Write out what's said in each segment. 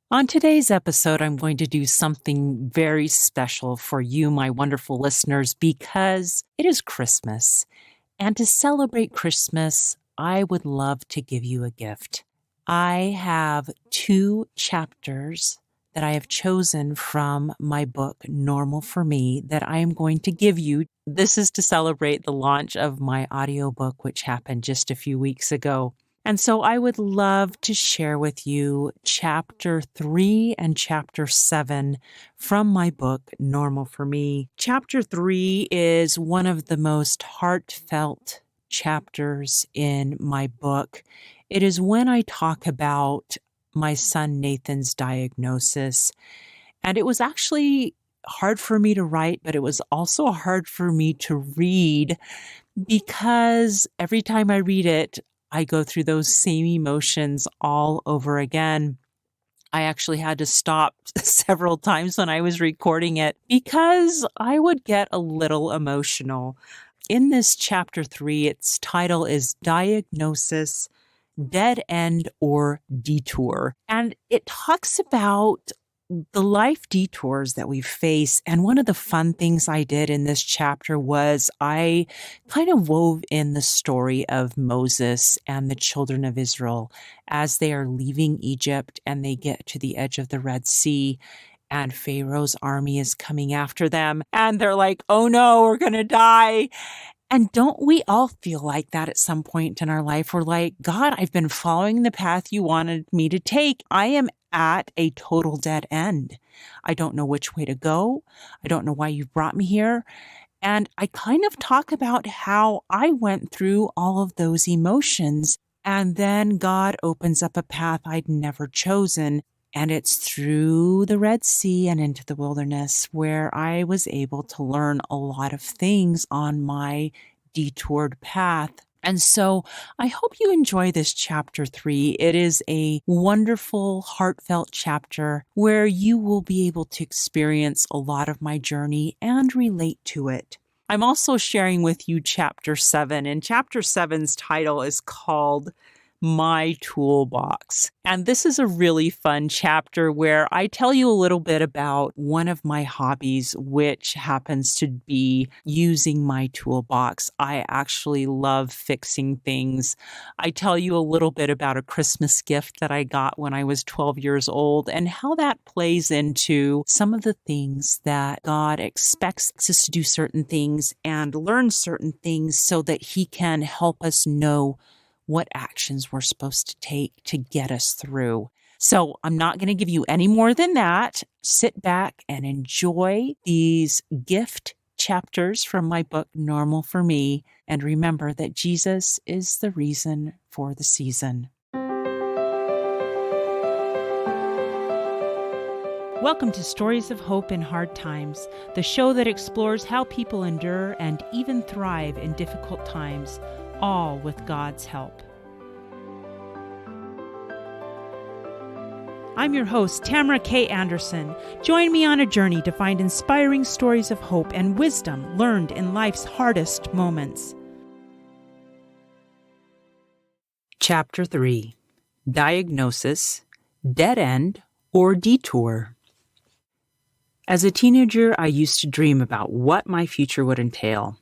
On today's episode, I'm going to do something very special for you, my wonderful listeners, because it is Christmas. And to celebrate Christmas, I would love to give you a gift. I have 2 chapters that I have chosen from my book, Normal for Me, that I am going to give you. This is to celebrate the launch of my audiobook, which happened just a few weeks ago. And so I would love to share with you chapter 3 and chapter 7 from my book, Normal for Me. Chapter 3 is one of the most heartfelt chapters in my book. It is when I talk about my son Nathan's diagnosis. And it was actually hard for me to write, but it was also hard for me to read because every time I read it, I go through those same emotions all over again. I actually had to stop several times when I was recording it because I would get a little emotional. In this chapter 3, its title is Diagnosis, Dead End, or Detour. And it talks about the life detours that we face. And one of the fun things I did in this chapter was I kind of wove in the story of Moses and the children of Israel as they are leaving Egypt and they get to the edge of the Red Sea and Pharaoh's army is coming after them. And they're like, oh no, we're going to die. And don't we all feel like that at some point in our life? We're like, God, I've been following the path you wanted me to take. I am at a total dead end. I don't know which way to go. I don't know why you brought me here. And I kind of talk about how I went through all of those emotions. And then God opens up a path I'd never chosen. And it's through the Red Sea and into the wilderness where I was able to learn a lot of things on my detoured path. And so I hope you enjoy this chapter 3. It is a wonderful, heartfelt chapter where you will be able to experience a lot of my journey and relate to it. I'm also sharing with you chapter 7, and chapter 7's title is called My Toolbox. And this is a really fun chapter where I tell you a little bit about one of my hobbies, which happens to be using my toolbox. I actually love fixing things. I tell you a little bit about a Christmas gift that I got when I was 12 years old and how that plays into some of the things that God expects us to do certain things and learn certain things so that He can help us know what actions we're supposed to take to get us through. So I'm not going to give you any more than that. Sit back and enjoy these gift chapters from my book, Normal for Me, and remember that Jesus is the reason for the season. Welcome to Stories of Hope in Hard Times, the show that explores how people endure and even thrive in difficult times, all with God's help. I'm your host, Tamara K. Anderson. Join me on a journey to find inspiring stories of hope and wisdom learned in life's hardest moments. Chapter 3, Diagnosis, Dead End, or Detour. As a teenager, I used to dream about what my future would entail.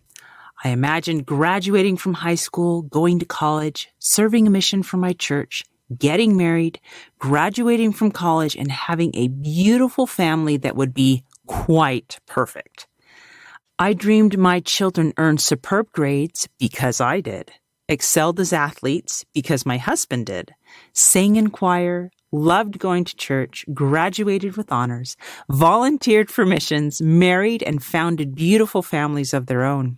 I imagined graduating from high school, going to college, serving a mission for my church, getting married, graduating from college, and having a beautiful family that would be quite perfect. I dreamed my children earned superb grades because I did, excelled as athletes because my husband did, sang in choir, loved going to church, graduated with honors, volunteered for missions, married, and founded beautiful families of their own.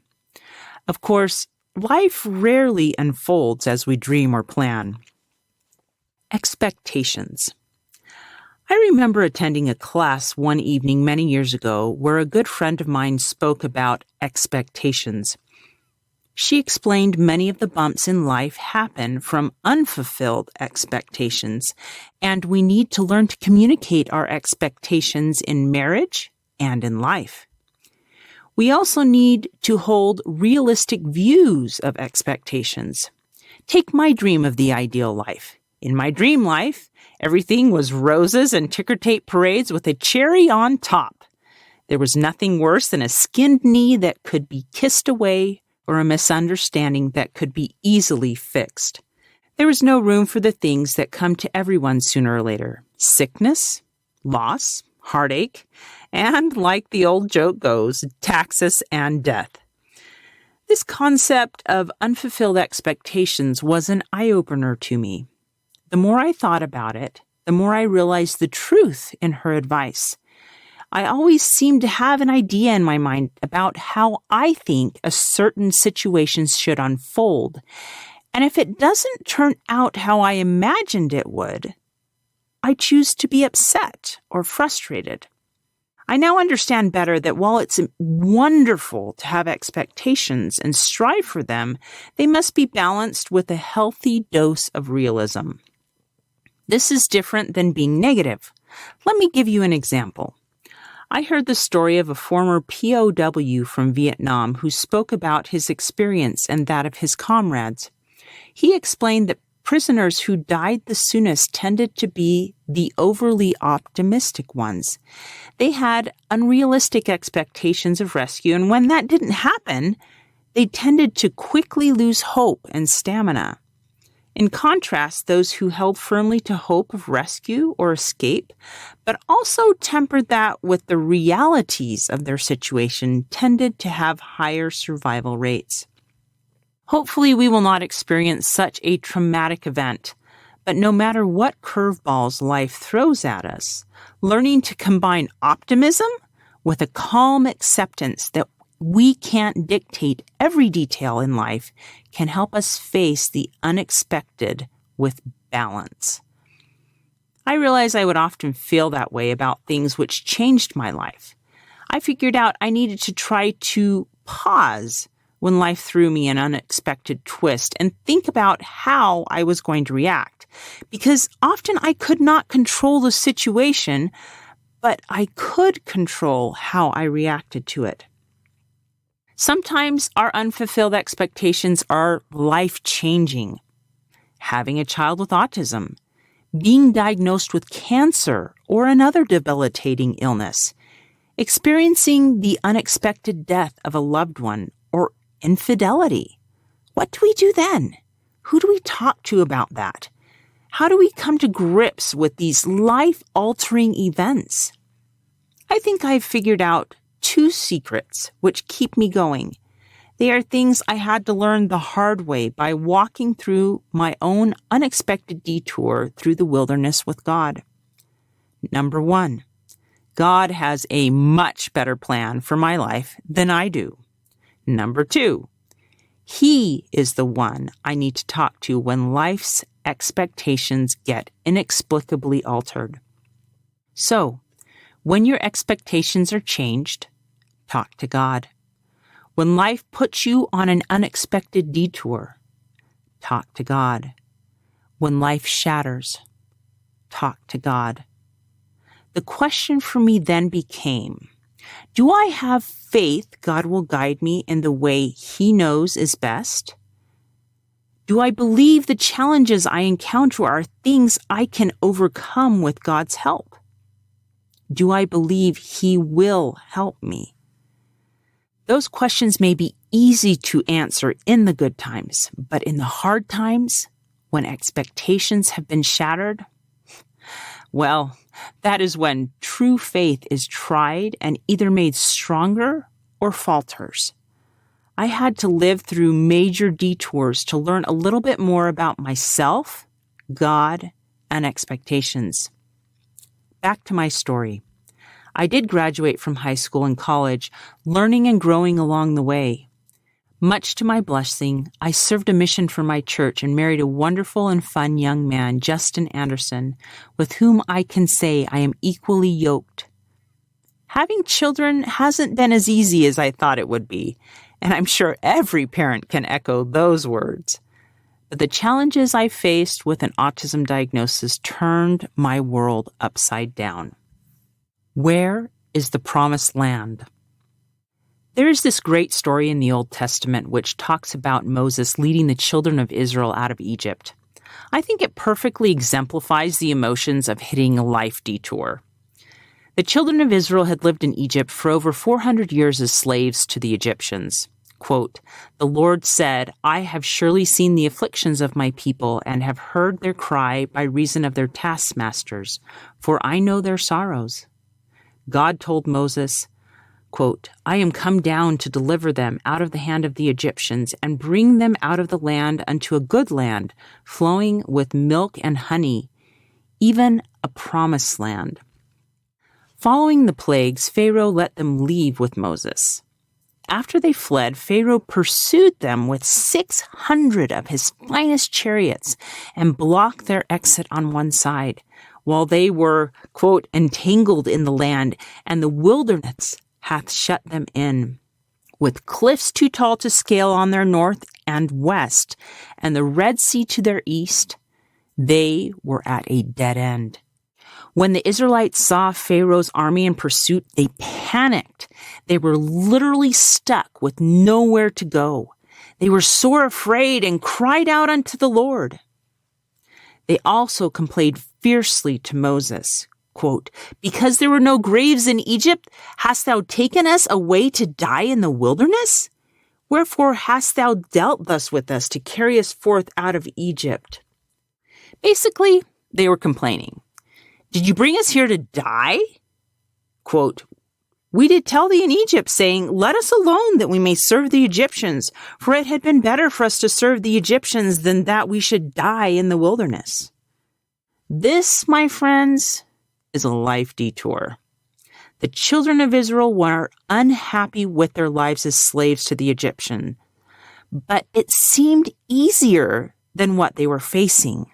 Of course, life rarely unfolds as we dream or plan. Expectations. I remember attending a class one evening many years ago where a good friend of mine spoke about expectations. She explained many of the bumps in life happen from unfulfilled expectations, and we need to learn to communicate our expectations in marriage and in life. We also need to hold realistic views of expectations. Take my dream of the ideal life. In my dream life, Everything was roses and ticker tape parades with a cherry on top. There was nothing worse than a skinned knee that could be kissed away or a misunderstanding that could be easily fixed. There was no room for the things that come to everyone sooner or later: sickness, loss, heartache, and, like the old joke goes, taxes and death. This concept of unfulfilled expectations was an eye-opener to me. The more I thought about it, the more I realized the truth in her advice. I always seem to have an idea in my mind about how I think a certain situation should unfold. And if it doesn't turn out how I imagined it would, I choose to be upset or frustrated. I now understand better that while it's wonderful to have expectations and strive for them, they must be balanced with a healthy dose of realism. This is different than being negative. Let me give you an example. I heard the story of a former POW from Vietnam who spoke about his experience and that of his comrades. He explained that prisoners who died the soonest tended to be the overly optimistic ones. They had unrealistic expectations of rescue, and when that didn't happen, they tended to quickly lose hope and stamina. In contrast, those who held firmly to hope of rescue or escape, but also tempered that with the realities of their situation, tended to have higher survival rates. Hopefully, we will not experience such a traumatic event, but no matter what curveballs life throws at us, learning to combine optimism with a calm acceptance that we can't dictate every detail in life can help us face the unexpected with balance. I realized I would often feel that way about things which changed my life. I figured out I needed to try to pause when life threw me an unexpected twist and think about how I was going to react, because often I could not control the situation, but I could control how I reacted to it. Sometimes our unfulfilled expectations are life-changing. Having a child with autism, being diagnosed with cancer or another debilitating illness, experiencing the unexpected death of a loved one, or infidelity. What do we do then? Who do we talk to about that? How do we come to grips with these life-altering events? I think I've figured out 2 secrets which keep me going. They are things I had to learn the hard way by walking through my own unexpected detour through the wilderness with God. Number 1, God has a much better plan for my life than I do. Number 2, He is the one I need to talk to when life's expectations get inexplicably altered. So, when your expectations are changed, talk to God. When life puts you on an unexpected detour, talk to God. When life shatters, talk to God. The question for me then became, do I have faith God will guide me in the way He knows is best? Do I believe the challenges I encounter are things I can overcome with God's help? Do I believe He will help me? Those questions may be easy to answer in the good times, but in the hard times, when expectations have been shattered, well, that is when true faith is tried and either made stronger or falters. I had to live through major detours to learn a little bit more about myself, God, and expectations. Back to my story. I did graduate from high school and college, learning and growing along the way. Much to my blessing, I served a mission for my church and married a wonderful and fun young man, Justin Anderson, with whom I can say I am equally yoked. Having children hasn't been as easy as I thought it would be, and I'm sure every parent can echo those words. But the challenges I faced with an autism diagnosis turned my world upside down. Where is the promised land? There is this great story in the Old Testament which talks about Moses leading the children of Israel out of Egypt. I think it perfectly exemplifies the emotions of hitting a life detour. The children of Israel had lived in Egypt for over 400 years as slaves to the Egyptians. Quote, "The Lord said, I have surely seen the afflictions of my people and have heard their cry by reason of their taskmasters, for I know their sorrows." God told Moses, quote, "I am come down to deliver them out of the hand of the Egyptians and bring them out of the land unto a good land, flowing with milk and honey, even a promised land." Following the plagues, Pharaoh let them leave with Moses. After they fled, Pharaoh pursued them with 600 of his finest chariots and blocked their exit on one side, while they were, quote, "entangled in the land, and the wilderness hath shut them in, with cliffs too tall to scale on their north and west, and the Red Sea to their east. They were at a dead end." When the Israelites saw Pharaoh's army in pursuit, they panicked. They were literally stuck with nowhere to go. They were sore afraid and cried out unto the Lord. They also complained fiercely to Moses, quote, "Because there were no graves in Egypt, hast thou taken us away to die in the wilderness? Wherefore hast thou dealt thus with us to carry us forth out of Egypt?" Basically, they were complaining. "Did you bring us here to die?" Quote, "We did tell thee in Egypt, saying, Let us alone that we may serve the Egyptians, for it had been better for us to serve the Egyptians than that we should die in the wilderness." This, my friends, is a life detour. The children of Israel were unhappy with their lives as slaves to the Egyptian, but it seemed easier than what they were facing,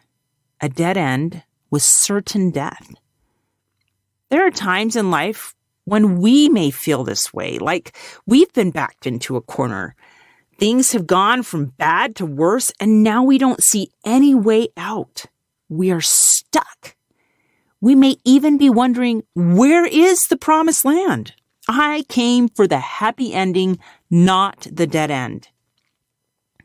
a dead end with certain death. There are times in life when we may feel this way, like we've been backed into a corner. Things have gone from bad to worse, and now we don't see any way out. We are stuck. We may even be wondering, where is the promised land? I came for the happy ending, not the dead end.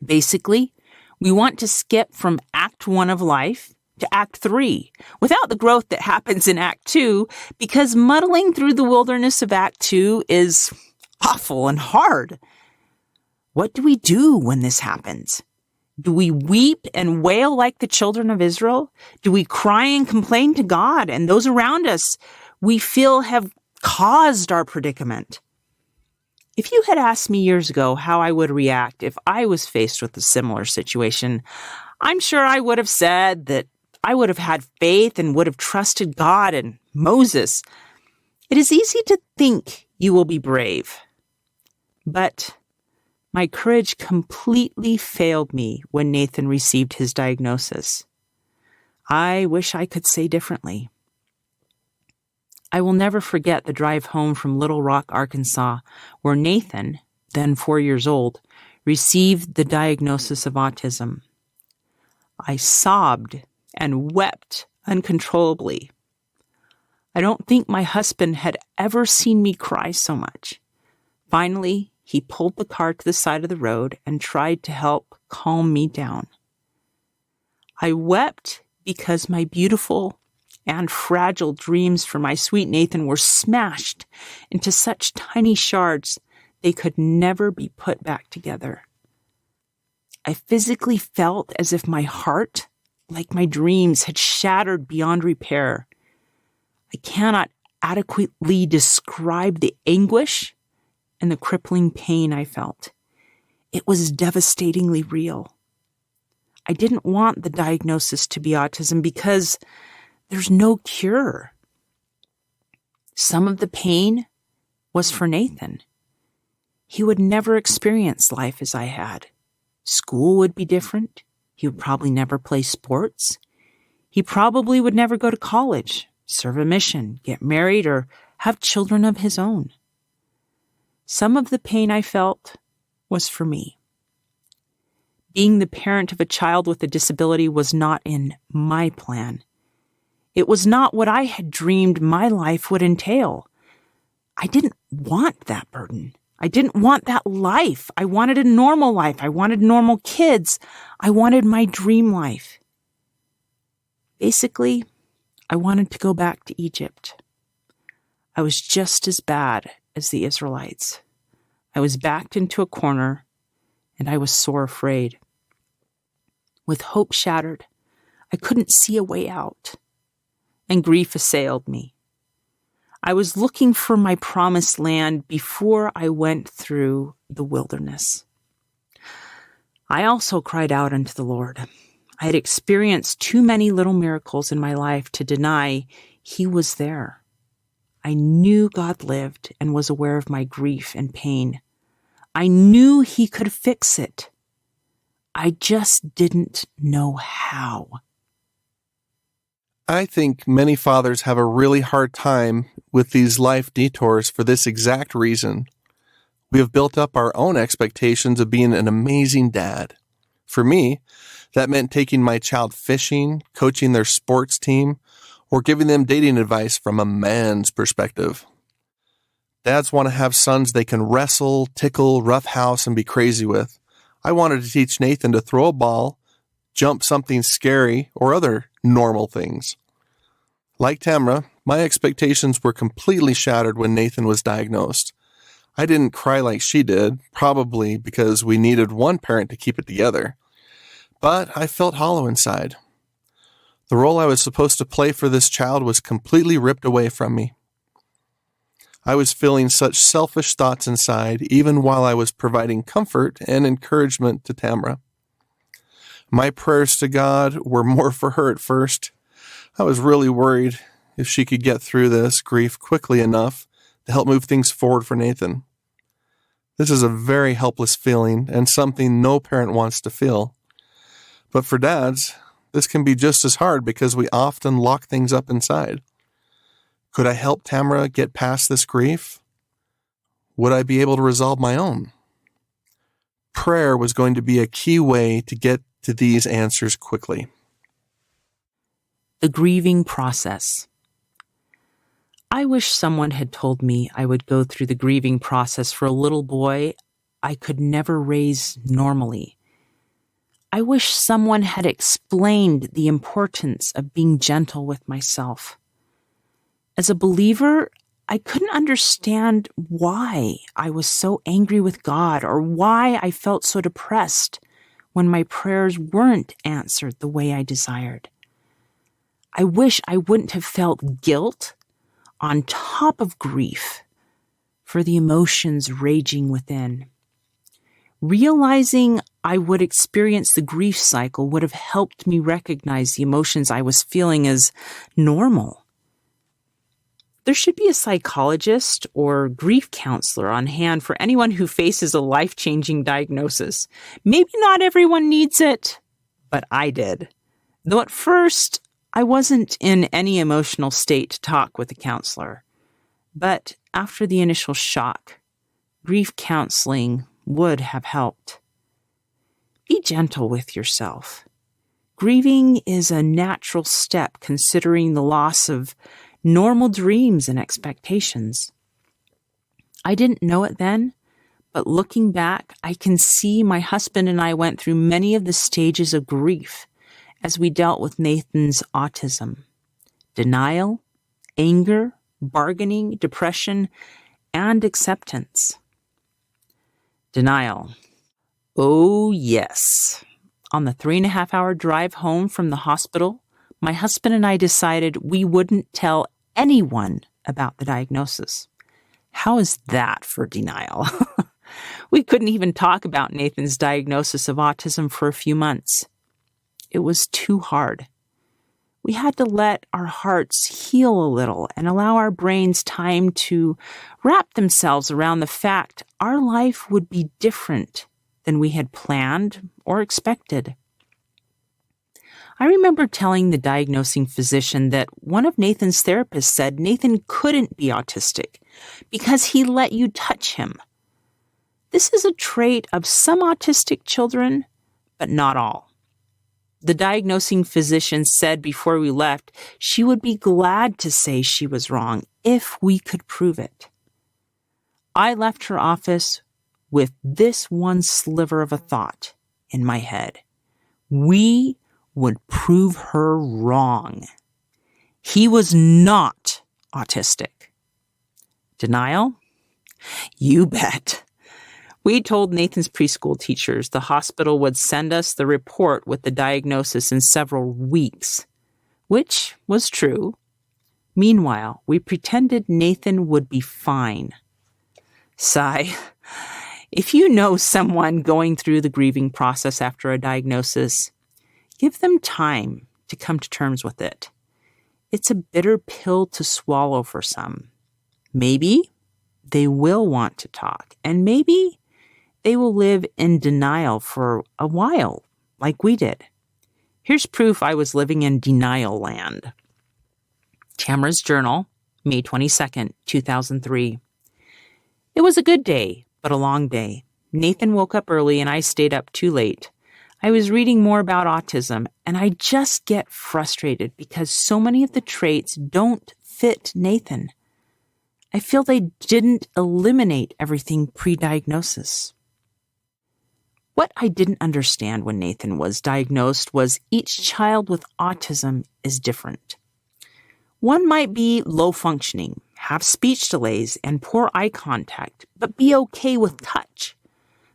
Basically, we want to skip from Act 1 of life to Act 3, without the growth that happens in Act 2, because muddling through the wilderness of Act 2 is awful and hard. What do we do when this happens? Do we weep and wail like the children of Israel? Do we cry and complain to God and those around us we feel have caused our predicament? If you had asked me years ago how I would react if I was faced with a similar situation, I'm sure I would have said that I would have had faith and would have trusted God and Moses. It is easy to think you will be brave, but my courage completely failed me when Nathan received his diagnosis. I wish I could say differently. I will never forget the drive home from Little Rock, Arkansas, where Nathan, then 4 years old, received the diagnosis of autism. I sobbed and wept uncontrollably. I don't think my husband had ever seen me cry so much. Finally, he pulled the car to the side of the road and tried to help calm me down. I wept because my beautiful and fragile dreams for my sweet Nathan were smashed into such tiny shards they could never be put back together. I physically felt as if my heart, like my dreams, had shattered beyond repair. I cannot adequately describe the anguish and the crippling pain I felt. It was devastatingly real. I didn't want the diagnosis to be autism because there's no cure. Some of the pain was for Nathan. He would never experience life as I had. School would be different. He would probably never play sports. He probably would never go to college, serve a mission, get married, or have children of his own. Some of the pain I felt was for me. Being the parent of a child with a disability was not in my plan. It was not what I had dreamed my life would entail. I didn't want that burden. I didn't want that life. I wanted a normal life. I wanted normal kids. I wanted my dream life. Basically, I wanted to go back to Egypt. I was just as bad as the Israelites. I was backed into a corner, and I was sore afraid. With hope shattered, I couldn't see a way out, and grief assailed me. I was looking for my promised land before I went through the wilderness. I also cried out unto the Lord. I had experienced too many little miracles in my life to deny He was there. I knew God lived and was aware of my grief and pain. I knew He could fix it. I just didn't know how. I think many fathers have a really hard time with these life detours for this exact reason. We have built up our own expectations of being an amazing dad. For me, that meant taking my child fishing, coaching their sports team, or giving them dating advice from a man's perspective. Dads want to have sons they can wrestle, tickle, roughhouse, and be crazy with. I wanted to teach Nathan to throw a ball, jump something scary, or other normal things. Like Tamara, my expectations were completely shattered when Nathan was diagnosed. I didn't cry like she did, probably because we needed one parent to keep it together. But I felt hollow inside. The role I was supposed to play for this child was completely ripped away from me. I was feeling such selfish thoughts inside, even while I was providing comfort and encouragement to Tamara. My prayers to God were more for her at first. I was really worried if she could get through this grief quickly enough to help move things forward for Nathan. This is a very helpless feeling and something no parent wants to feel. But for dads, this can be just as hard because we often lock things up inside. Could I help Tamara get past this grief? Would I be able to resolve my own? Prayer was going to be a key way to get to these answers quickly. The grieving process. I wish someone had told me I would go through the grieving process for a little boy I could never raise normally. I wish someone had explained the importance of being gentle with myself. As a believer, I couldn't understand why I was so angry with God or why I felt so depressed when my prayers weren't answered the way I desired. I wish I wouldn't have felt guilt on top of grief for the emotions raging within. Realizing I would experience the grief cycle would have helped me recognize the emotions I was feeling as normal. There should be a psychologist or grief counselor on hand for anyone who faces a life-changing diagnosis. Maybe not everyone needs it, but I did. Though at first, I wasn't in any emotional state to talk with a counselor. But after the initial shock, grief counseling would have helped. Be gentle with yourself. Grieving is a natural step considering the loss of normal dreams and expectations. I didn't know it then, but looking back, I can see my husband and I went through many of the stages of grief as we dealt with Nathan's autism. Denial, anger, bargaining, depression, and acceptance. Denial. Oh, yes. On the 3.5-hour drive home from the hospital, my husband and I decided we wouldn't tell anyone about the diagnosis. How is that for denial? We couldn't even talk about Nathan's diagnosis of autism for a few months. It was too hard. We had to let our hearts heal a little and allow our brains time to wrap themselves around the fact our life would be different than we had planned or expected. I remember telling the diagnosing physician that one of Nathan's therapists said Nathan couldn't be autistic because he let you touch him. This is a trait of some autistic children, but not all. The diagnosing physician said before we left she would be glad to say she was wrong if we could prove it. I left her office with this one sliver of a thought in my head. We would prove her wrong. He was not autistic. Denial? You bet. We told Nathan's preschool teachers the hospital would send us the report with the diagnosis in several weeks, which was true. Meanwhile, we pretended Nathan would be fine. Sigh. If you know someone going through the grieving process after a diagnosis, give them time to come to terms with it. It's a bitter pill to swallow for some. Maybe they will want to talk, and maybe they will live in denial for a while, like we did. Here's proof I was living in denial land. Tamara's journal, May 22nd, 2003. It was a good day, but a long day. Nathan woke up early and I stayed up too late. I was reading more about autism, and I just get frustrated because so many of the traits don't fit Nathan. I feel they didn't eliminate everything pre-diagnosis. What I didn't understand when Nathan was diagnosed was each child with autism is different. One might be low functioning, have speech delays and poor eye contact, but be okay with touch.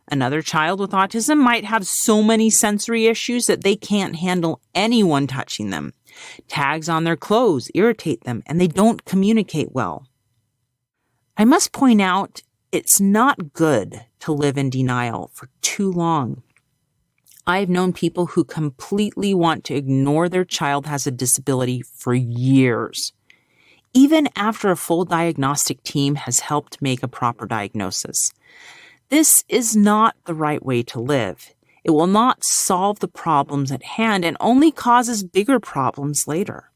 Another child with autism might have so many sensory issues that they can't handle anyone touching them. Tags on their clothes irritate them and they don't communicate well. I must point out, it's not good to live in denial for too long. I've known people who completely want to ignore their child has a disability for years, even after a full diagnostic team has helped make a proper diagnosis. This is not the right way to live. It will not solve the problems at hand and only causes bigger problems later.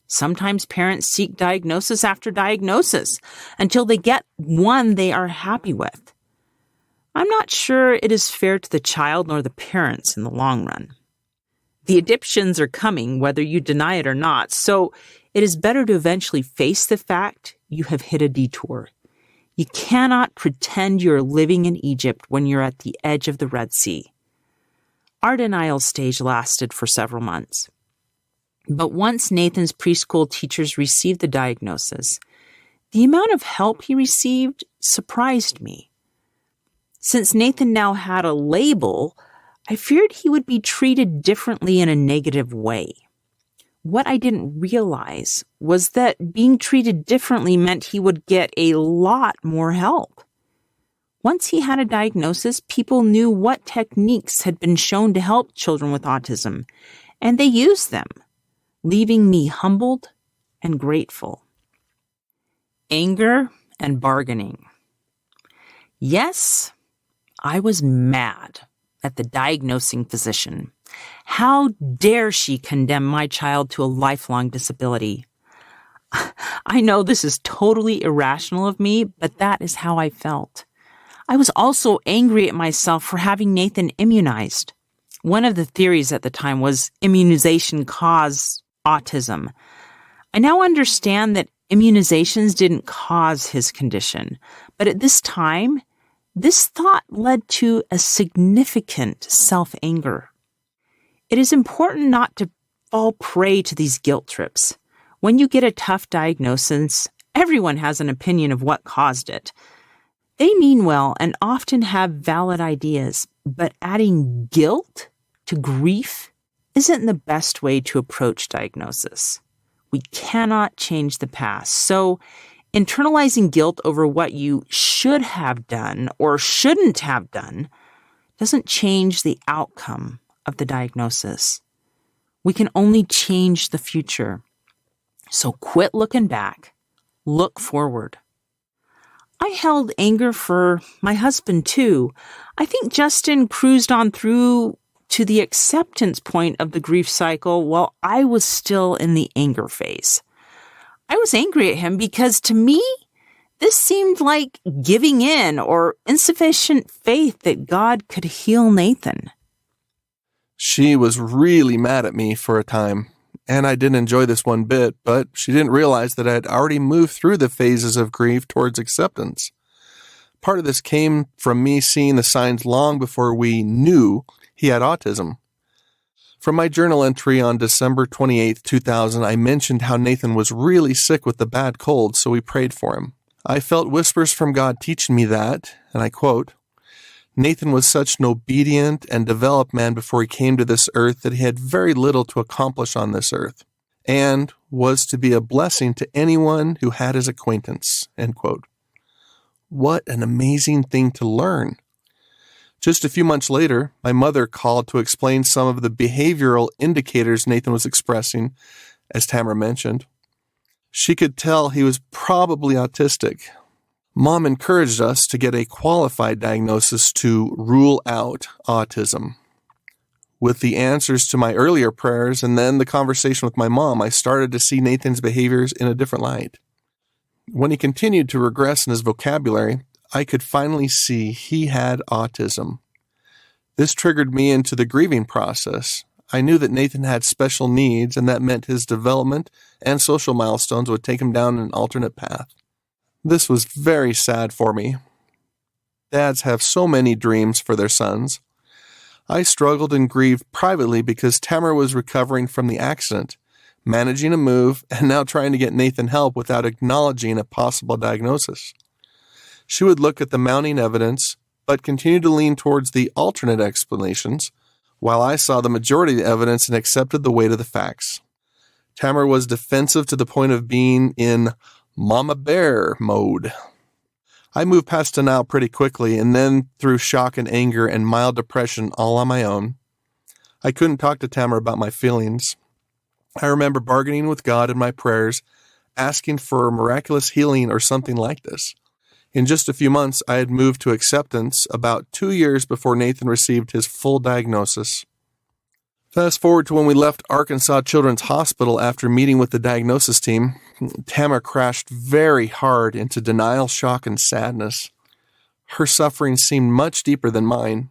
Sometimes parents seek diagnosis after diagnosis until they get one they are happy with. I'm not sure it is fair to the child nor the parents in the long run. The addictions are coming whether you deny it or not, so it is better to eventually face the fact you have hit a detour. You cannot pretend you're living in Egypt when you're at the edge of the Red Sea. Our denial stage lasted for several months. But once Nathan's preschool teachers received the diagnosis, the amount of help he received surprised me. Since Nathan now had a label, I feared he would be treated differently in a negative way. What I didn't realize was that being treated differently meant he would get a lot more help. Once he had a diagnosis, people knew what techniques had been shown to help children with autism, and they used them, leaving me humbled and grateful. Anger and bargaining. Yes, I was mad at the diagnosing physician. How dare she condemn my child to a lifelong disability? I know this is totally irrational of me, but that is how I felt. I was also angry at myself for having Nathan immunized. One of the theories at the time was immunization caused autism. I now understand that immunizations didn't cause his condition, but at this time, this thought led to a significant self-anger. It is important not to fall prey to these guilt trips. When you get a tough diagnosis, everyone has an opinion of what caused it. They mean well and often have valid ideas, but adding guilt to grief isn't the best way to approach diagnosis. We cannot change the past, so internalizing guilt over what you should have done or shouldn't have done doesn't change the outcome of the diagnosis. We can only change the future. So quit looking back. Look forward. I held anger for my husband too. I think Justin cruised on through to the acceptance point of the grief cycle while I was still in the anger phase. I was angry at him because to me, this seemed like giving in or insufficient faith that God could heal Nathan. She was really mad at me for a time, and I didn't enjoy this one bit, but she didn't realize that I had already moved through the phases of grief towards acceptance. Part of this came from me seeing the signs long before we knew he had autism. From my journal entry on December 28, 2000, I mentioned how Nathan was really sick with the bad cold, so we prayed for him. I felt whispers from God teaching me that, and I quote, Nathan was such an obedient and developed man before he came to this earth that he had very little to accomplish on this earth, and was to be a blessing to anyone who had his acquaintance, end quote. What an amazing thing to learn. Just a few months later, my mother called to explain some of the behavioral indicators Nathan was expressing, as Tamara mentioned. She could tell he was probably autistic. Mom encouraged us to get a qualified diagnosis to rule out autism. With the answers to my earlier prayers and then the conversation with my mom, I started to see Nathan's behaviors in a different light. When he continued to regress in his vocabulary, I could finally see he had autism. This triggered me into the grieving process. I knew that Nathan had special needs, and that meant his development and social milestones would take him down an alternate path. This was very sad for me. Dads have so many dreams for their sons. I struggled and grieved privately because Tamara was recovering from the accident, managing a move, and now trying to get Nathan help without acknowledging a possible diagnosis. She would look at the mounting evidence, but continue to lean towards the alternate explanations, while I saw the majority of the evidence and accepted the weight of the facts. Tamara was defensive to the point of being in mama bear mode. I moved past denial pretty quickly, and then through shock and anger and mild depression all on my own. I couldn't talk to Tamara about my feelings. I remember bargaining with God in my prayers, asking for miraculous healing or something like this. In just a few months, I had moved to acceptance about 2 years before Nathan received his full diagnosis. Fast forward to when we left Arkansas Children's Hospital after meeting with the diagnosis team, Tamara crashed very hard into denial, shock, and sadness. Her suffering seemed much deeper than mine.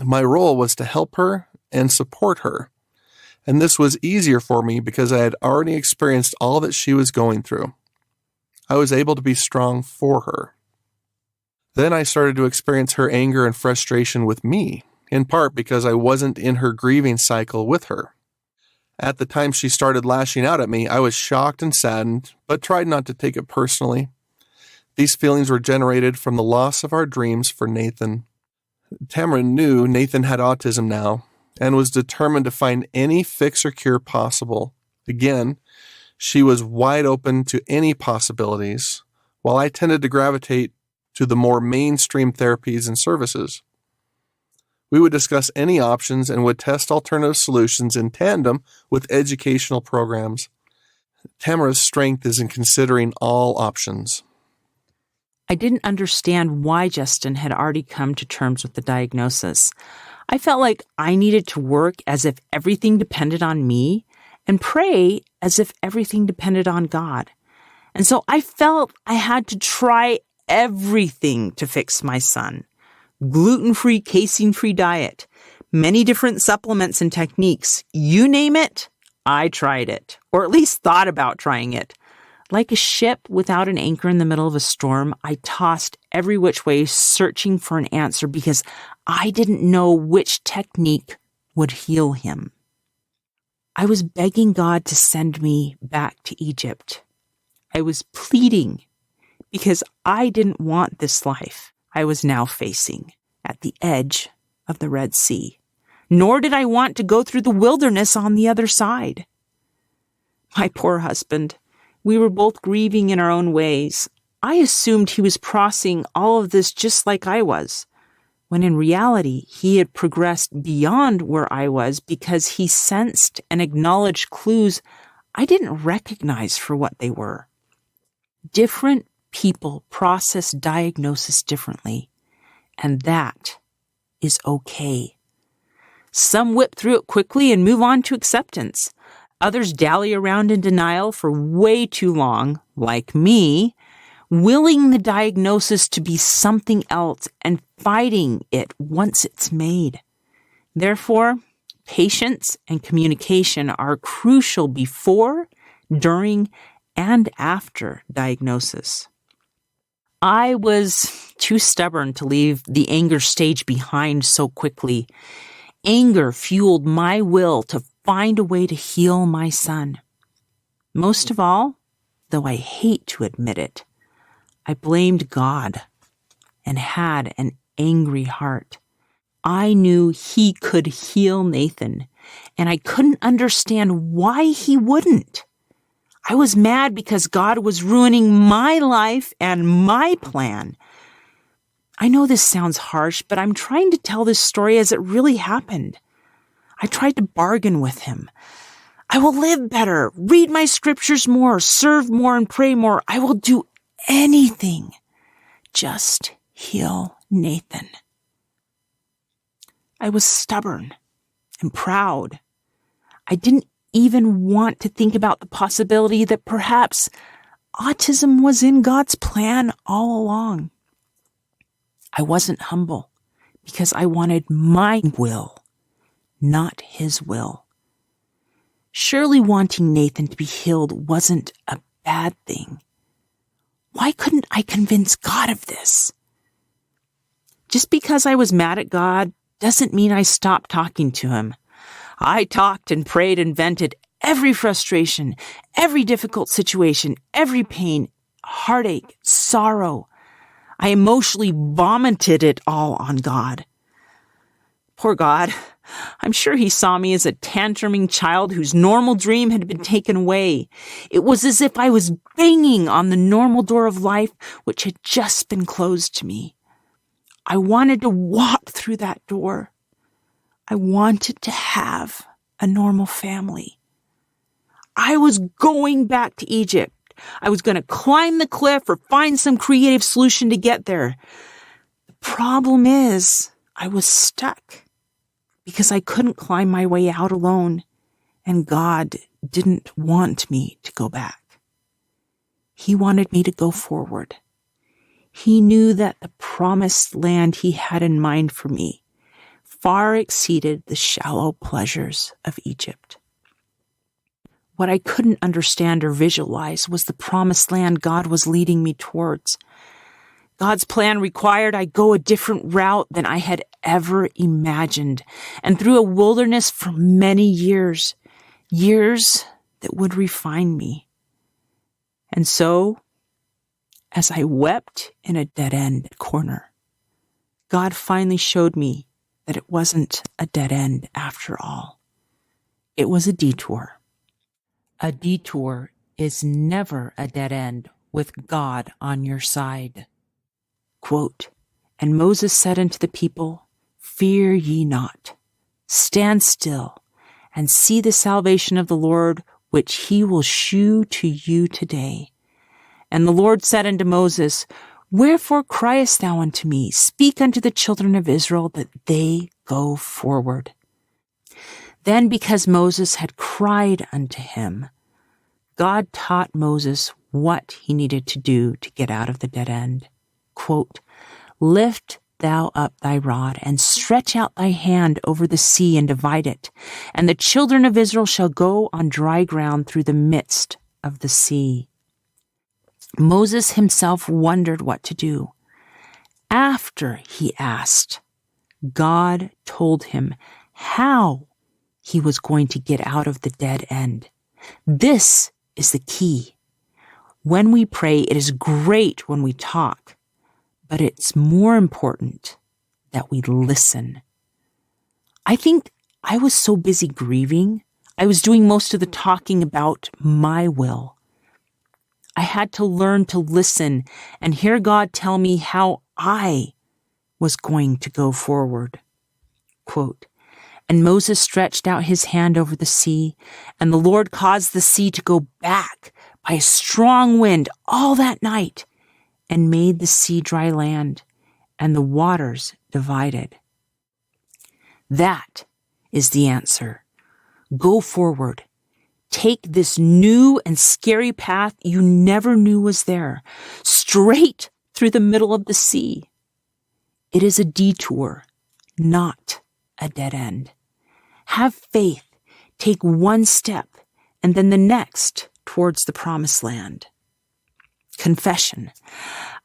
My role was to help her and support her, and this was easier for me because I had already experienced all that she was going through. I was able to be strong for her. Then I started to experience her anger and frustration with me, in part because I wasn't in her grieving cycle with her. At the time she started lashing out at me, I was shocked and saddened, but tried not to take it personally. These feelings were generated from the loss of our dreams for Nathan. Tamara knew Nathan had autism now, and was determined to find any fix or cure possible. Again, she was wide open to any possibilities, while I tended to gravitate to the more mainstream therapies and services. We would discuss any options and would test alternative solutions in tandem with educational programs. Tamara's strength is in considering all options. I didn't understand why Justin had already come to terms with the diagnosis. I felt like I needed to work as if everything depended on me and pray as if everything depended on God. And so I felt I had to try everything to fix my son. Gluten-free, casein-free diet, many different supplements and techniques. You name it, I tried it, or at least thought about trying it. Like a ship without an anchor in the middle of a storm, I tossed every which way searching for an answer because I didn't know which technique would heal him. I was begging God to send me back to Egypt. I was pleading because I didn't want this life I was now facing at the edge of the Red Sea, nor did I want to go through the wilderness on the other side. My poor husband, we were both grieving in our own ways. I assumed he was processing all of this just like I was, when in reality, he had progressed beyond where I was because he sensed and acknowledged clues I didn't recognize for what they were. Different people process diagnosis differently, and that is okay. Some whip through it quickly and move on to acceptance. Others dally around in denial for way too long, like me, willing the diagnosis to be something else and fighting it once it's made. Therefore, patience and communication are crucial before, during, and after diagnosis. I was too stubborn to leave the anger stage behind so quickly. Anger fueled my will to find a way to heal my son. Most of all, though I hate to admit it, I blamed God and had an angry heart. I knew He could heal Nathan, and I couldn't understand why He wouldn't. I was mad because God was ruining my life and my plan. I know this sounds harsh, but I'm trying to tell this story as it really happened. I tried to bargain with Him. I will live better, read my scriptures more, serve more, and pray more. I will do anything. Just heal Nathan. I was stubborn and proud. I didn't even want to think about the possibility that perhaps autism was in God's plan all along. I wasn't humble because I wanted my will, not His will. Surely wanting Nathan to be healed wasn't a bad thing. Why couldn't I convince God of this? Just because I was mad at God doesn't mean I stopped talking to Him. I talked and prayed and vented every frustration, every difficult situation, every pain, heartache, sorrow. I emotionally vomited it all on God. Poor God. I'm sure He saw me as a tantruming child whose normal dream had been taken away. It was as if I was banging on the normal door of life which had just been closed to me. I wanted to walk through that door. I wanted to have a normal family. I was going back to Egypt. I was going to climb the cliff or find some creative solution to get there. The problem is, I was stuck because I couldn't climb my way out alone, and God didn't want me to go back. He wanted me to go forward. He knew that the promised land He had in mind for me far exceeded the shallow pleasures of Egypt. What I couldn't understand or visualize was the promised land God was leading me towards. God's plan required I go a different route than I had ever imagined, and through a wilderness for many years, years that would refine me. And so, as I wept in a dead-end corner, God finally showed me that it wasn't a dead end after all. It was a detour. A detour is never a dead end with God on your side. Quote, "And Moses said unto the people, Fear ye not, stand still, and see the salvation of the Lord, which He will shew to you today. And the Lord said unto Moses, Wherefore criest thou unto me? Speak unto the children of Israel that they go forward." Then, because Moses had cried unto Him, God taught Moses what he needed to do to get out of the dead end. Quote, "Lift thou up thy rod, and stretch out thy hand over the sea, and divide it. And the children of Israel shall go on dry ground through the midst of the sea." Moses himself wondered what to do. After he asked, God told him how he was going to get out of the dead end. This is the key. When we pray, it is great when we talk, but it's more important that we listen. I think I was so busy grieving, I was doing most of the talking about my will. I had to learn to listen and hear God tell me how I was going to go forward. Quote, "And Moses stretched out his hand over the sea, and the Lord caused the sea to go back by a strong wind all that night, and made the sea dry land, and the waters divided." That is the answer. Go forward. Take this new and scary path you never knew was there, straight through the middle of the sea. It is a detour, not a dead end. Have faith. Take one step and then the next towards the promised land. Confession.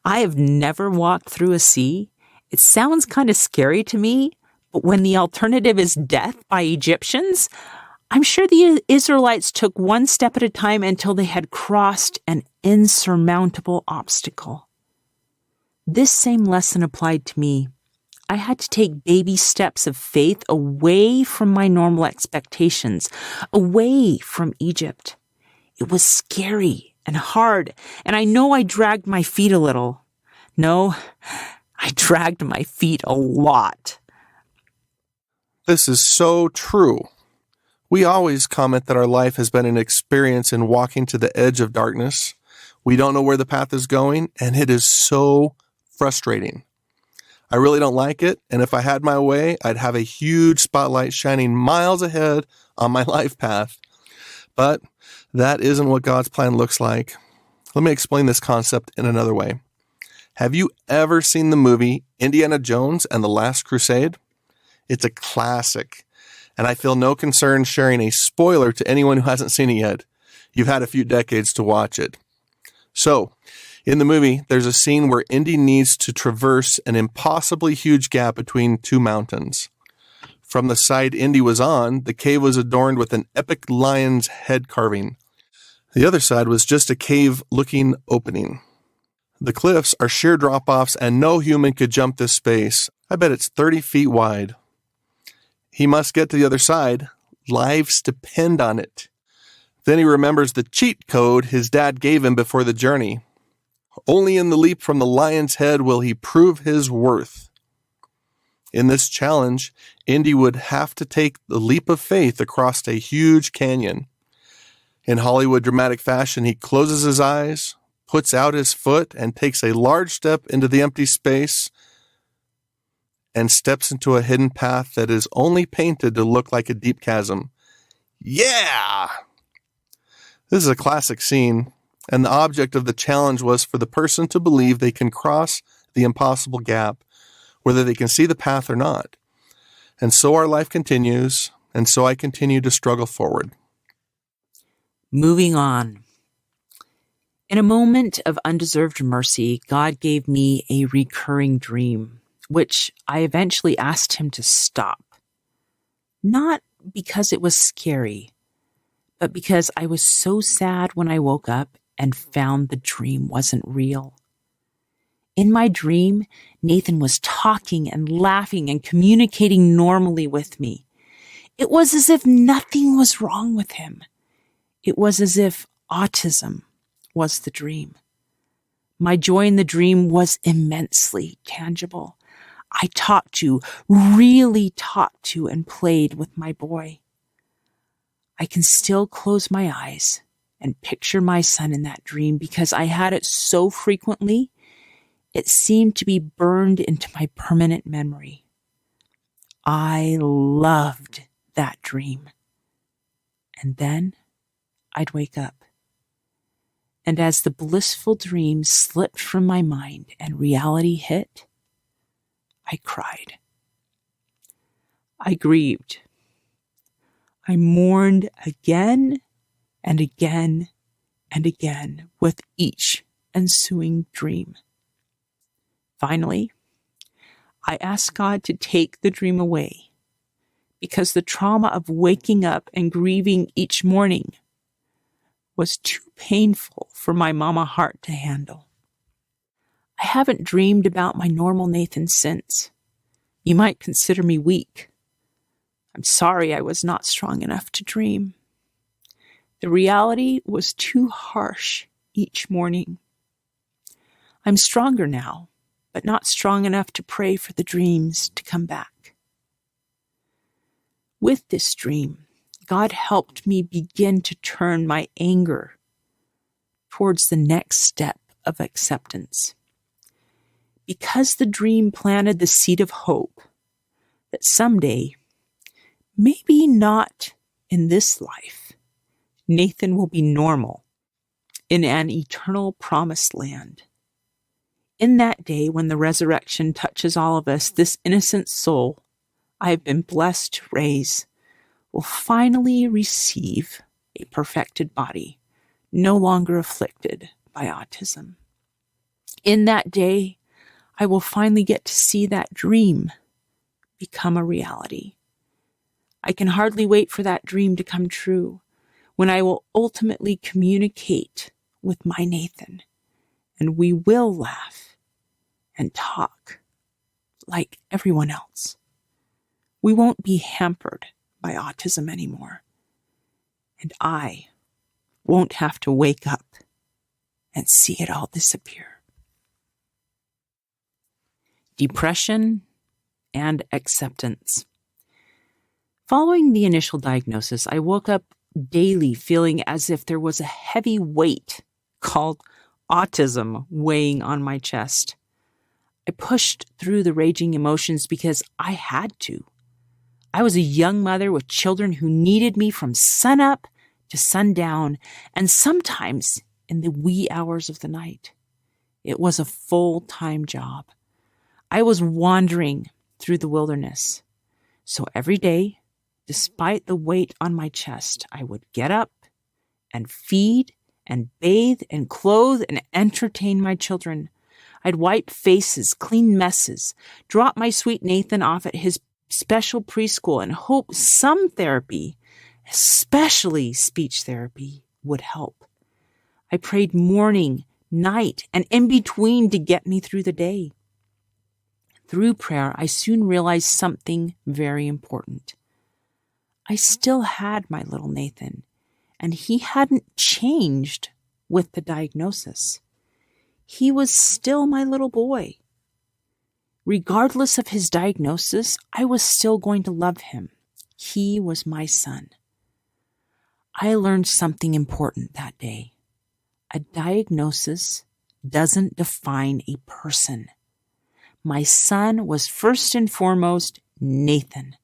I have never walked through a sea. It sounds kind of scary to me, But when the alternative is death by Egyptians, I'm sure the Israelites took one step at a time until they had crossed an insurmountable obstacle. This same lesson applied to me. I had to take baby steps of faith away from my normal expectations, away from Egypt. It was scary and hard, and I know I dragged my feet a little. No, I dragged my feet a lot. This is so true. We always comment that our life has been an experience in walking to the edge of darkness. We don't know where the path is going, and it is so frustrating. I really don't like it, and if I had my way, I'd have a huge spotlight shining miles ahead on my life path. But that isn't what God's plan looks like. Let me explain this concept in another way. Have you ever seen the movie Indiana Jones and the Last Crusade? It's a classic, and I feel no concern sharing a spoiler to anyone who hasn't seen it yet. You've had a few decades to watch it. So, in the movie, there's a scene where Indy needs to traverse an impossibly huge gap between two mountains. From the side Indy was on, the cave was adorned with an epic lion's head carving. The other side was just a cave-looking opening. The cliffs are sheer drop-offs, and no human could jump this space. I bet it's 30 feet wide. He must get to the other side. Lives depend on it. Then he remembers the cheat code his dad gave him before the journey. Only in the leap from the lion's head will he prove his worth. In this challenge, Indy would have to take the leap of faith across a huge canyon. In Hollywood dramatic fashion, he closes his eyes, puts out his foot, and takes a large step into the empty space and steps into a hidden path that is only painted to look like a deep chasm. Yeah! This is a classic scene, and the object of the challenge was for the person to believe they can cross the impossible gap, whether they can see the path or not. And so our life continues, and so I continue to struggle forward. Moving on. In a moment of undeserved mercy, God gave me a recurring dream, which I eventually asked him to stop. Not because it was scary, but because I was so sad when I woke up and found the dream wasn't real. In my dream, Nathan was talking and laughing and communicating normally with me. It was as if nothing was wrong with him. It was as if autism was the dream. My joy in the dream was immensely tangible. I really talked to and played with my boy. I can still close my eyes and picture my son in that dream because I had it so frequently, it seemed to be burned into my permanent memory. I loved that dream. And then I'd wake up. And as the blissful dream slipped from my mind and reality hit, I cried. I grieved. I mourned again and again and again with each ensuing dream. Finally, I asked God to take the dream away because the trauma of waking up and grieving each morning was too painful for my mama heart to handle. I haven't dreamed about my normal Nathan since. You might consider me weak. I'm sorry I was not strong enough to dream. The reality was too harsh each morning. I'm stronger now, but not strong enough to pray for the dreams to come back. With this dream, God helped me begin to turn my anger towards the next step of acceptance. Because the dream planted the seed of hope that someday, maybe not in this life, Nathan will be normal in an eternal promised land. In that day when the resurrection touches all of us, this innocent soul I have been blessed to raise will finally receive a perfected body, no longer afflicted by autism. In that day, I will finally get to see that dream become a reality. I can hardly wait for that dream to come true, when I will ultimately communicate with my Nathan, and we will laugh and talk like everyone else. We won't be hampered by autism anymore, and I won't have to wake up and see it all disappear. Depression and acceptance. Following the initial diagnosis, I woke up daily feeling as if there was a heavy weight called autism weighing on my chest. I pushed through the raging emotions because I had to. I was a young mother with children who needed me from sunup to sundown, and sometimes in the wee hours of the night. It was a full-time job. I was wandering through the wilderness. So every day, despite the weight on my chest, I would get up and feed and bathe and clothe and entertain my children. I'd wipe faces, clean messes, drop my sweet Nathan off at his special preschool and hope some therapy, especially speech therapy, would help. I prayed morning, night, and in between to get me through the day. Through prayer, I soon realized something very important. I still had my little Nathan, and he hadn't changed with the diagnosis. He was still my little boy. Regardless of his diagnosis, I was still going to love him. He was my son. I learned something important that day. A diagnosis doesn't define a person. My son was first and foremost Nathan.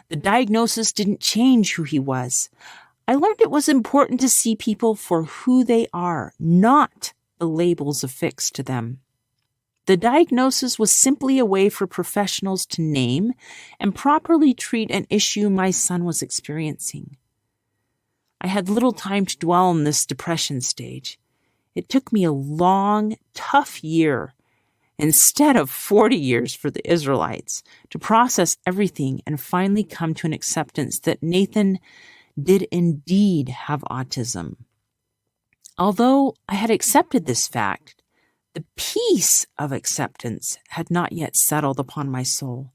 The diagnosis didn't change who he was. I learned it was important to see people for who they are, not the labels affixed to them. The diagnosis was simply a way for professionals to name and properly treat an issue my son was experiencing. I had little time to dwell on this depression stage. It took me a long, tough year, instead of 40 years for the Israelites, to process everything and finally come to an acceptance that Nathan did indeed have autism. Although I had accepted this fact, the peace of acceptance had not yet settled upon my soul.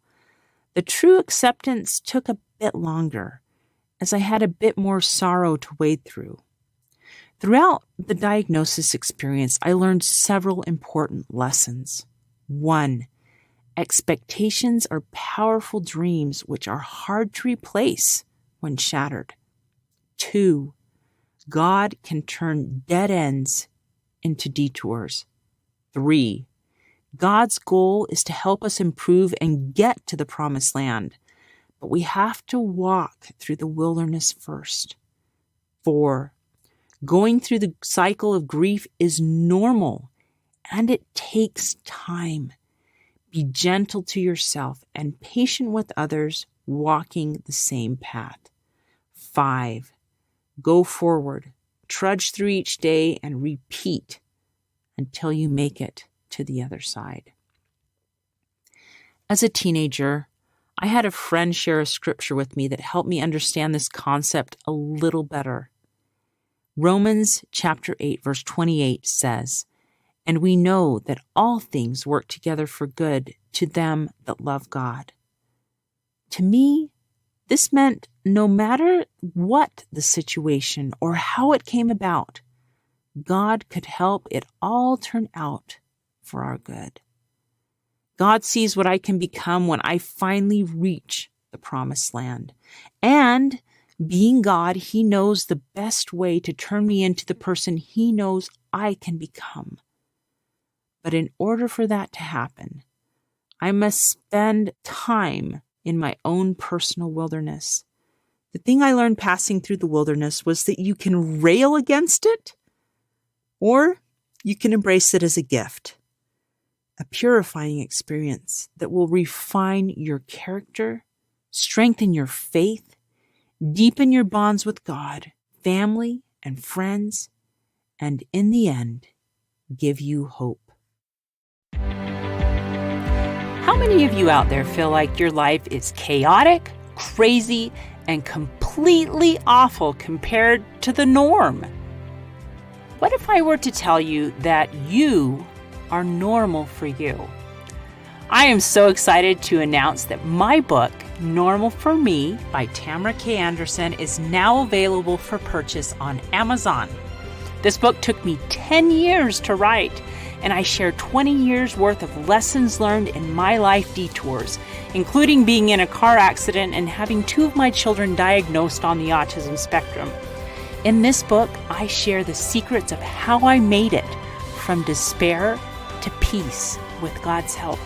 The true acceptance took a bit longer, as I had a bit more sorrow to wade through. Throughout the diagnosis experience, I learned several important lessons. 1. Expectations are powerful dreams which are hard to replace when shattered. 2. God can turn dead ends into detours. 3. God's goal is to help us improve and get to the promised land, but we have to walk through the wilderness first. 4. Going through the cycle of grief is normal, and it takes time. Be gentle to yourself and patient with others walking the same path. 5. Go forward, trudge through each day, and repeat until you make it to the other side. As a teenager, I had a friend share a scripture with me that helped me understand this concept a little better. Romans chapter 8, verse 28 says, "And we know that all things work together for good to them that love God." To me, this meant no matter what the situation or how it came about, God could help it all turn out for our good. God sees what I can become when I finally reach the promised land. And being God, He knows the best way to turn me into the person He knows I can become. But in order for that to happen, I must spend time in my own personal wilderness. The thing I learned passing through the wilderness was that you can rail against it, or you can embrace it as a gift, a purifying experience that will refine your character, strengthen your faith, deepen your bonds with God, family, and friends, and in the end, give you hope. How many of you out there feel like your life is chaotic, crazy, and completely awful compared to the norm? What if I were to tell you that you are normal for you? I am so excited to announce that my book, Normal for Me by Tamara K. Anderson, is now available for purchase on Amazon. This book took me 10 years to write, and I share 20 years worth of lessons learned in my life detours, including being in a car accident and having 2 of my children diagnosed on the autism spectrum. In this book, I share the secrets of how I made it from despair to peace with God's help.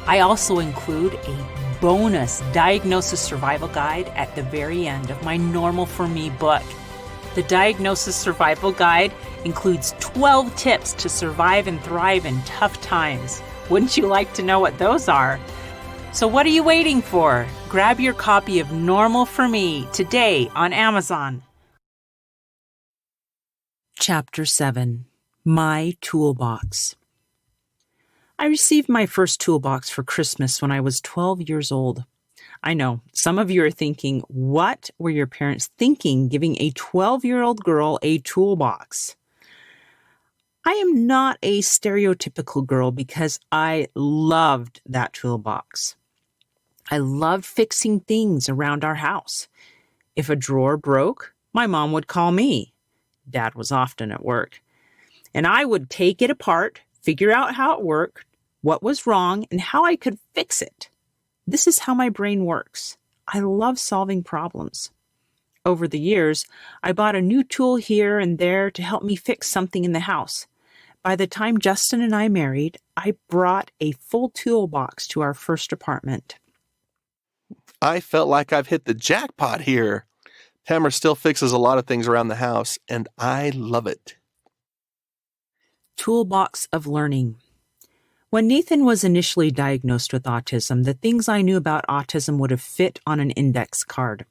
I also include a bonus diagnosis survival guide at the very end of my Normal for Me book. The Diagnosis Survival Guide includes 12 tips to survive and thrive in tough times. Wouldn't you like to know what those are? So what are you waiting for? Grab your copy of Normal for Me today on Amazon. Chapter 7, My Toolbox. I received my first toolbox for Christmas when I was 12 years old. I know, some of you are thinking, what were your parents thinking giving a 12-year-old girl a toolbox? I am not a stereotypical girl because I loved that toolbox. I loved fixing things around our house. If a drawer broke, my mom would call me. Dad was often at work. And I would take it apart, figure out how it worked, what was wrong, and how I could fix it. This is how my brain works. I love solving problems. Over the years, I bought a new tool here and there to help me fix something in the house. By the time Justin and I married, I brought a full toolbox to our first apartment. I felt like I've hit the jackpot here. Tamara still fixes a lot of things around the house, and I love it. Toolbox of learning. When Nathan was initially diagnosed with autism, the things I knew about autism would have fit on an index card.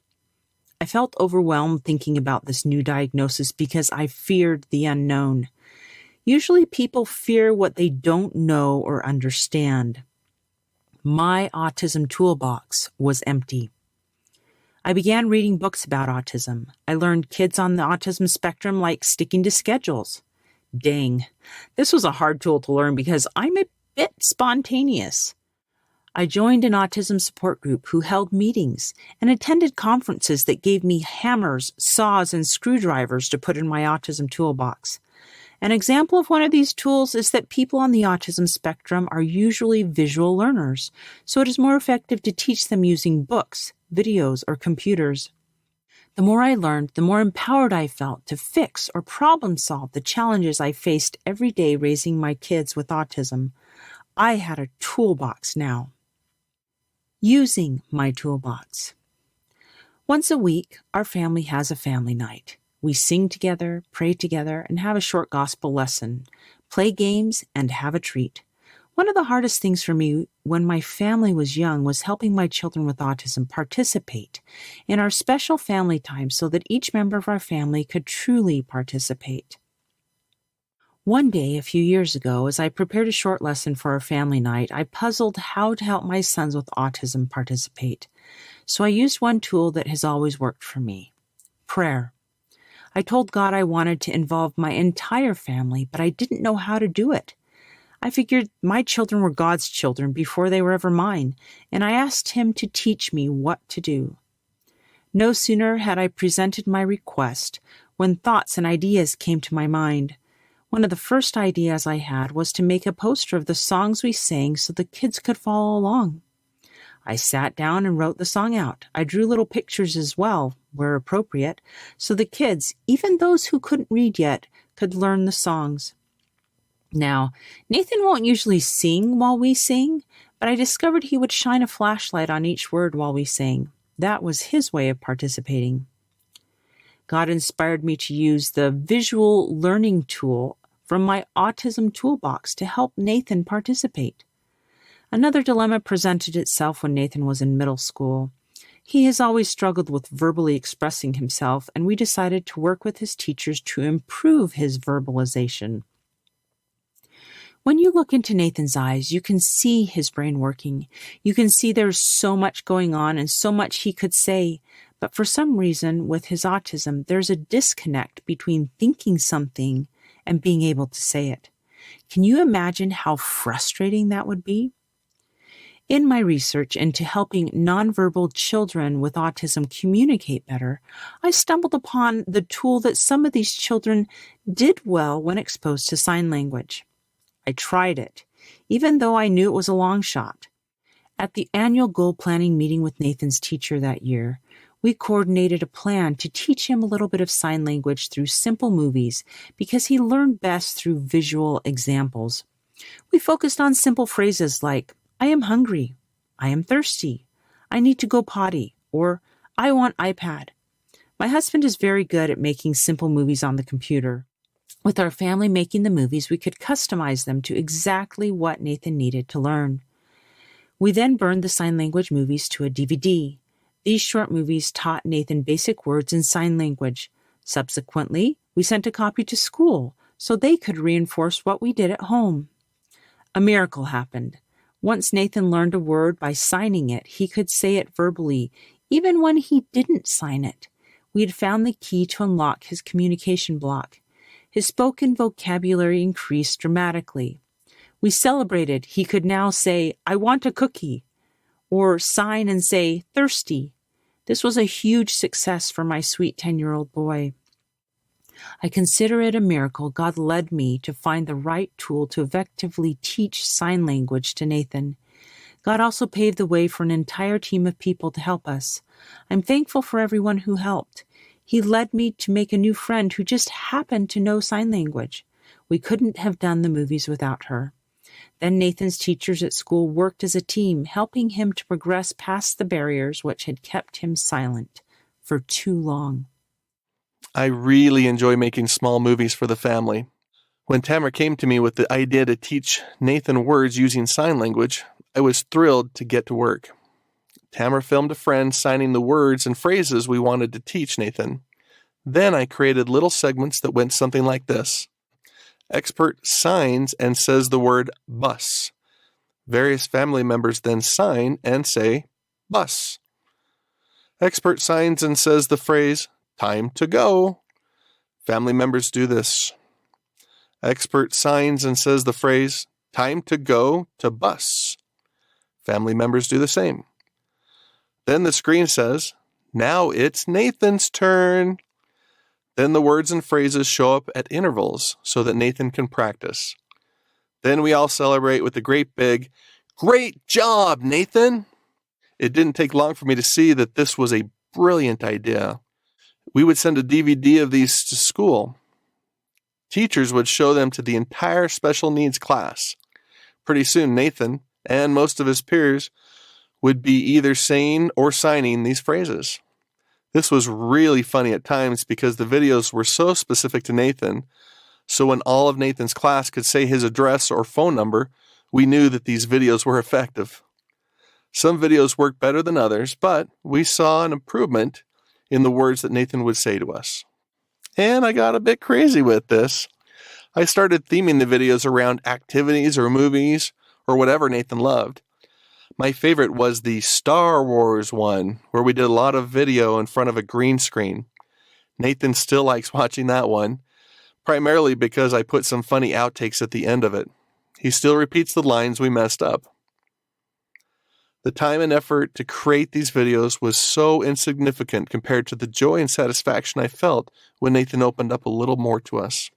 I felt overwhelmed thinking about this new diagnosis because I feared the unknown. Usually people fear what they don't know or understand. My autism toolbox was empty. I began reading books about autism. I learned kids on the autism spectrum like sticking to schedules. Dang, this was a hard tool to learn because I'm a bit spontaneous. I joined an autism support group who held meetings and attended conferences that gave me hammers, saws, and screwdrivers to put in my autism toolbox. An example of one of these tools is that people on the autism spectrum are usually visual learners, so it is more effective to teach them using books, videos, or computers. The more I learned, the more empowered I felt to fix or problem solve the challenges I faced every day raising my kids with autism. I had a toolbox now. Using my toolbox. Once a week, our family has a family night. We sing together, pray together, and have a short gospel lesson, play games, and have a treat. One of the hardest things for me when my family was young was helping my children with autism participate in our special family time so that each member of our family could truly participate. One day, a few years ago, as I prepared a short lesson for our family night, I puzzled how to help my sons with autism participate. So I used one tool that has always worked for me: prayer. I told God I wanted to involve my entire family, but I didn't know how to do it. I figured my children were God's children before they were ever mine, and I asked Him to teach me what to do. No sooner had I presented my request when thoughts and ideas came to my mind. One of the first ideas I had was to make a poster of the songs we sang so the kids could follow along. I sat down and wrote the song out. I drew little pictures as well, where appropriate, so the kids, even those who couldn't read yet, could learn the songs. Now, Nathan won't usually sing while we sing, but I discovered he would shine a flashlight on each word while we sang. That was his way of participating. God inspired me to use the visual learning tool from my autism toolbox to help Nathan participate. Another dilemma presented itself when Nathan was in middle school. He has always struggled with verbally expressing himself, and we decided to work with his teachers to improve his verbalization. When you look into Nathan's eyes, you can see his brain working. You can see there's so much going on and so much he could say. But for some reason, with his autism, there's a disconnect between thinking something and being able to say it. Can you imagine how frustrating that would be? In my research into helping nonverbal children with autism communicate better, I stumbled upon the tool that some of these children did well when exposed to sign language. I tried it, even though I knew it was a long shot. At the annual goal planning meeting with Nathan's teacher that year, we coordinated a plan to teach him a little bit of sign language through simple movies because he learned best through visual examples. We focused on simple phrases like, I am hungry, I am thirsty, I need to go potty, or I want iPad. My husband is very good at making simple movies on the computer. With our family making the movies, we could customize them to exactly what Nathan needed to learn. We then burned the sign language movies to a DVD. These short movies taught Nathan basic words in sign language. Subsequently, we sent a copy to school so they could reinforce what we did at home. A miracle happened. Once Nathan learned a word by signing it, he could say it verbally, even when he didn't sign it. We had found the key to unlock his communication block. His spoken vocabulary increased dramatically. We celebrated. He could now say, I want a cookie, or sign and say, thirsty. This was a huge success for my sweet 10-year-old boy. I consider it a miracle God led me to find the right tool to effectively teach sign language to Nathan. God also paved the way for an entire team of people to help us. I'm thankful for everyone who helped. He led me to make a new friend who just happened to know sign language. We couldn't have done the movies without her. Then Nathan's teachers at school worked as a team, helping him to progress past the barriers which had kept him silent for too long. I really enjoy making small movies for the family. When Tamara came to me with the idea to teach Nathan words using sign language, I was thrilled to get to work. Tamara filmed a friend signing the words and phrases we wanted to teach Nathan. Then I created little segments that went something like this. Expert signs and says the word bus. Various family members then sign and say bus. Expert signs and says the phrase time to go. Family members do this. Expert signs and says the phrase time to go to bus. Family members do the same. Then the screen says, now it's Nathan's turn. Then the words and phrases show up at intervals so that Nathan can practice. Then we all celebrate with a great big, great job, Nathan. It didn't take long for me to see that this was a brilliant idea. We would send a DVD of these to school. Teachers would show them to the entire special needs class. Pretty soon, Nathan and most of his peers would be either saying or signing these phrases. This was really funny at times because the videos were so specific to Nathan, so when all of Nathan's class could say his address or phone number, we knew that these videos were effective. Some videos worked better than others, but we saw an improvement in the words that Nathan would say to us. And I got a bit crazy with this. I started theming the videos around activities or movies or whatever Nathan loved. My favorite was the Star Wars one, where we did a lot of video in front of a green screen. Nathan still likes watching that one, primarily because I put some funny outtakes at the end of it. He still repeats the lines we messed up. The time and effort to create these videos was so insignificant compared to the joy and satisfaction I felt when Nathan opened up a little more to us.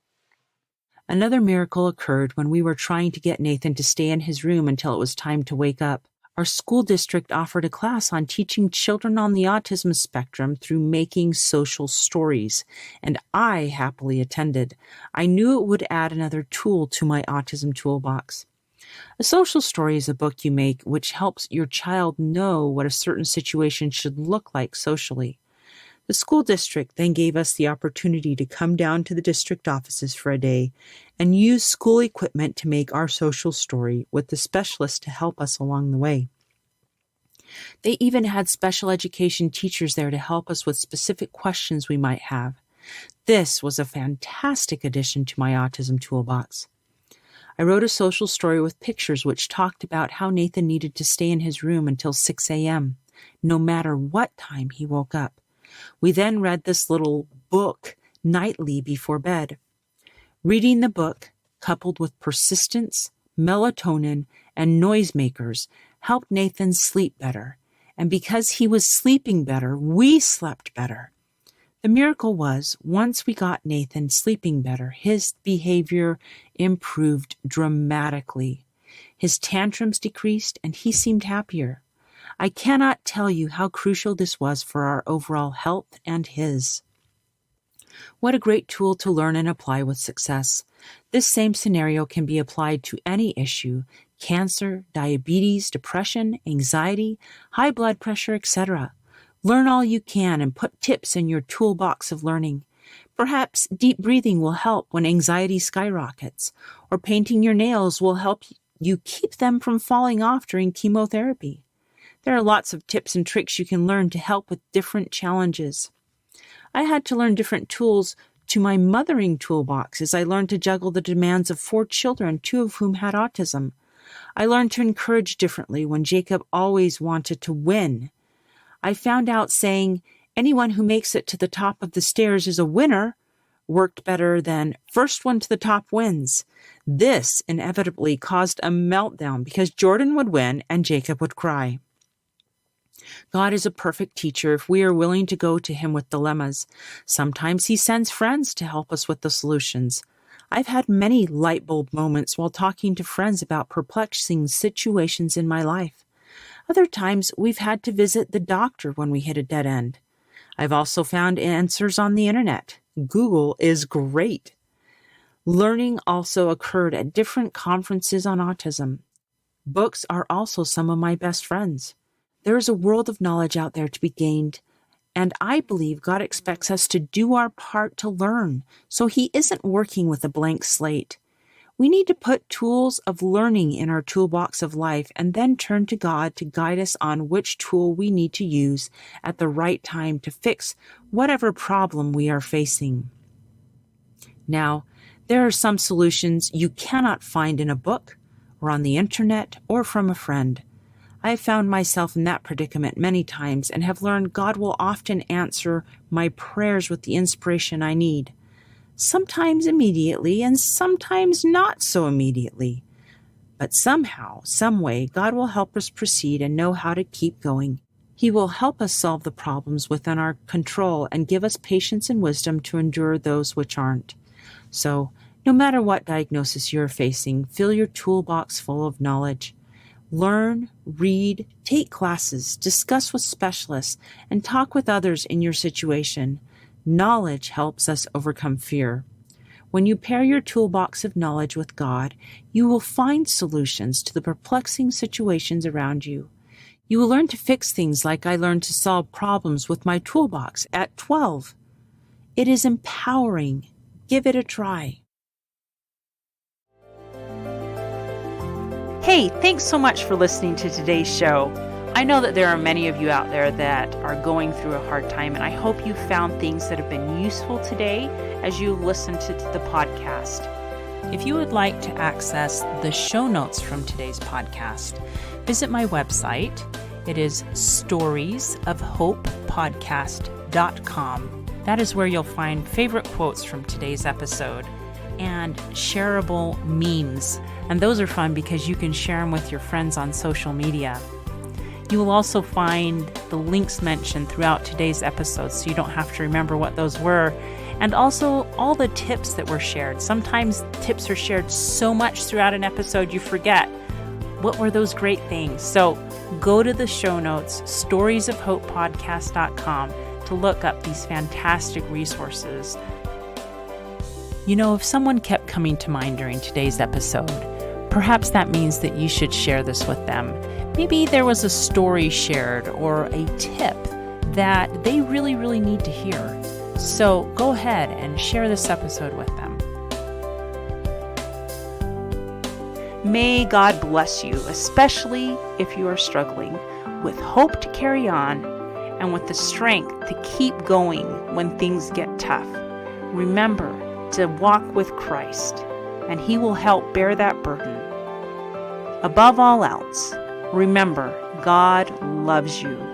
Another miracle occurred when we were trying to get Nathan to stay in his room until it was time to wake up. Our school district offered a class on teaching children on the autism spectrum through making social stories, and I happily attended. I knew it would add another tool to my autism toolbox. A social story is a book you make which helps your child know what a certain situation should look like socially. The school district then gave us the opportunity to come down to the district offices for a day and use school equipment to make our social story with the specialist to help us along the way. They even had special education teachers there to help us with specific questions we might have. This was a fantastic addition to my autism toolbox. I wrote a social story with pictures which talked about how Nathan needed to stay in his room until 6 a.m., no matter what time he woke up. We then read this little book nightly before bed. Reading the book, coupled with persistence, melatonin, and noisemakers, helped Nathan sleep better. And because he was sleeping better, we slept better. The miracle was, once we got Nathan sleeping better, his behavior improved dramatically. His tantrums decreased, and he seemed happier. I cannot tell you how crucial this was for our overall health and his. What a great tool to learn and apply with success. This same scenario can be applied to any issue: cancer, diabetes, depression, anxiety, high blood pressure, etc. Learn all you can and put tips in your toolbox of learning. Perhaps deep breathing will help when anxiety skyrockets, or painting your nails will help you keep them from falling off during chemotherapy. There are lots of tips and tricks you can learn to help with different challenges. I had to learn different tools to my mothering toolbox as I learned to juggle the demands of 4 children, 2 of whom had autism. I learned to encourage differently when Jacob always wanted to win. I found out saying, "Anyone who makes it to the top of the stairs is a winner," worked better than "first one to the top wins." This inevitably caused a meltdown because Jordan would win and Jacob would cry. God is a perfect teacher if we are willing to go to him with dilemmas. Sometimes he sends friends to help us with the solutions. I've had many light bulb moments while talking to friends about perplexing situations in my life. Other times, we've had to visit the doctor when we hit a dead end. I've also found answers on the internet. Google is great. Learning also occurred at different conferences on autism. Books are also some of my best friends. There is a world of knowledge out there to be gained, and I believe God expects us to do our part to learn, so he isn't working with a blank slate. We need to put tools of learning in our toolbox of life and then turn to God to guide us on which tool we need to use at the right time to fix whatever problem we are facing. Now, there are some solutions you cannot find in a book or on the internet or from a friend. I have found myself in that predicament many times and have learned God will often answer my prayers with the inspiration I need. Sometimes immediately and sometimes not so immediately. But somehow, some way, God will help us proceed and know how to keep going. He will help us solve the problems within our control and give us patience and wisdom to endure those which aren't. So, no matter what diagnosis you're facing, fill your toolbox full of knowledge. Learn, read, take classes, discuss with specialists, and talk with others in your situation. Knowledge helps us overcome fear. When you pair your toolbox of knowledge with God, you will find solutions to the perplexing situations around you. You will learn to fix things like I learned to solve problems with my toolbox at 12. It is empowering. Give it a try. Hey, thanks so much for listening to today's show. I know that there are many of you out there that are going through a hard time, and I hope you found things that have been useful today as you listen to the podcast. If you would like to access the show notes from today's podcast, visit my website. It is storiesofhopepodcast.com. That is where you'll find favorite quotes from today's episode and shareable memes. And those are fun because you can share them with your friends on social media. You will also find the links mentioned throughout today's episode so you don't have to remember what those were. And also all the tips that were shared. Sometimes tips are shared so much throughout an episode you forget. What were those great things? So go to the show notes, storiesofhopepodcast.com, to look up these fantastic resources. You know, if someone kept coming to mind during today's episode, perhaps that means that you should share this with them. Maybe there was a story shared or a tip that they really, really need to hear. So go ahead and share this episode with them. May God bless you, especially if you are struggling, with hope to carry on and with the strength to keep going when things get tough. Remember to walk with Christ. and He will help bear that burden. Above all else, remember, God loves you.